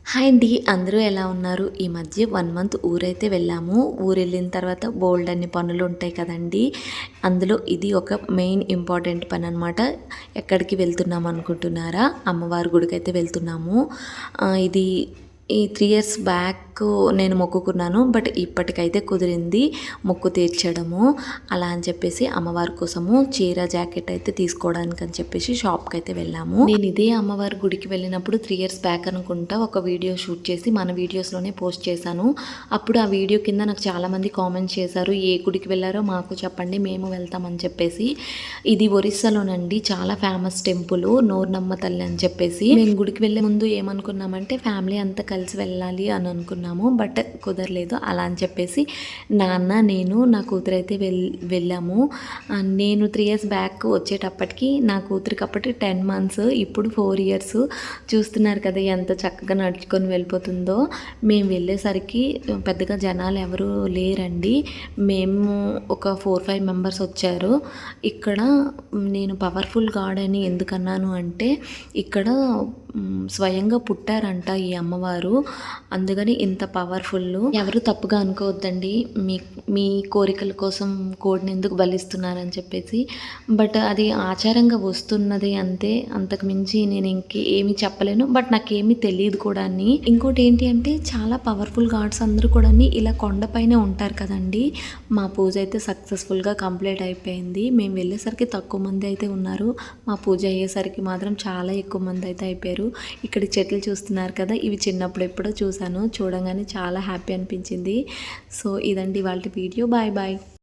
Hi అండి. అందరూ ఎలా ఉన్నారు? ఈ మధ్య 1 మంత్ ఊరైతే వెళ్ళాము. ఊరెళ్ళిన తర్వాత బోలెడన్ని పనులుంటాయి కదండీ! అందులో ఇది ఒక మెయిన్ ఇంపార్టెంట్ పననమాట. ఎక్కడికి వెళ్తున్నాం అనుకుంటున్నారా? అమ్మవారి గుడికైతే వెళ్తున్నాము. ఇది ఈ 3 ఇయర్స్ బ్యాక్ నేను మొక్కుకున్నాను. బట్ ఇప్పటికైతే కుదిరింది మొక్కు తీర్చడము. అలా అని చెప్పేసి అమ్మవారి కోసము చీర, జాకెట్ అయితే తీసుకోవడానికి అని చెప్పేసి షాప్‌కైతే వెళ్ళాము. నేను ఇదే అమ్మవారి గుడికి వెళ్ళినప్పుడు 3 ఇయర్స్ బ్యాక్ అనుకుంటా ఒక వీడియో షూట్ చేసి మన వీడియోస్‌లోనే పోస్ట్ చేశాను. అప్పుడు ఆ వీడియో కింద నాకు చాలామంది కామెంట్స్ చేశారు. ఏ గుడికి వెళ్లారో మాకు చెప్పండి, మేము వెళ్తామని చెప్పేసి. ఇది ఒరిస్సాలోనండి చాలా ఫేమస్ టెంపుల్ నోర్నమ్మ తల్లి అని చెప్పేసి. మేము గుడికి వెళ్ళే ముందు ఏమనుకున్నామంటే ఫ్యామిలీ అంతా కలిసి వెళ్ళాలి అని అనుకున్నాము. బట్ కుదరలేదు. అలా అని చెప్పేసి నాన్న, నేను, నా కూతురైతే వెళ్ళాము. నేను 3 ఇయర్స్ బ్యాక్ వచ్చేటప్పటికి నా కూతురికి అప్పటికి 10 మంత్స్, ఇప్పుడు 4 ఇయర్స్. చూస్తున్నారు కదా ఎంత చక్కగా నడుచుకొని వెళ్ళిపోతుందో. మేము వెళ్ళేసరికి పెద్దగా జనాలు ఎవరు లేరండి. మేము ఒక 4-5 మెంబర్స్ వచ్చారు. ఇక్కడ నేను పవర్ఫుల్ గాడ్ అని ఎందుకన్నాను అంటే ఇక్కడ స్వయంగా పుట్టారంట ఈ అమ్మవారు. అందుకని ఇంత పవర్ఫుల్. ఎవరు తప్పుగా అనుకోవద్దండి. మీ కోరికల కోసం కోడిని ఎందుకు బలిస్తున్నారని చెప్పేసి. బట్ అది ఆచారంగా వస్తున్నది అంతే. అంతకు మించి నేను ఏమీ చెప్పలేను. బట్ నాకేమీ తెలియదు కూడా. ఇంకోటి ఏంటి అంటే చాలా పవర్ఫుల్ గాడ్స్ అందరూ కూడా ఇలా కొండపైనే ఉంటారు కదండి. మా పూజ అయితే సక్సెస్ఫుల్గా కంప్లీట్ అయిపోయింది. మేము వెళ్ళేసరికి తక్కువ మంది అయితే ఉన్నారు. మా పూజ అయ్యేసరికి మాత్రం చాలా ఎక్కువ మంది అయితే అయిపోయారు. ఇక్కడ చెట్లు చూస్తున్నారు కదా, ఇవి చిన్నప్పుడు ఎప్పుడో చూశాను. చూడంగానే చాలా హ్యాపీ అనిపించింది. సో ఇదండి ఇవాల్టి వీడియో. Bye bye.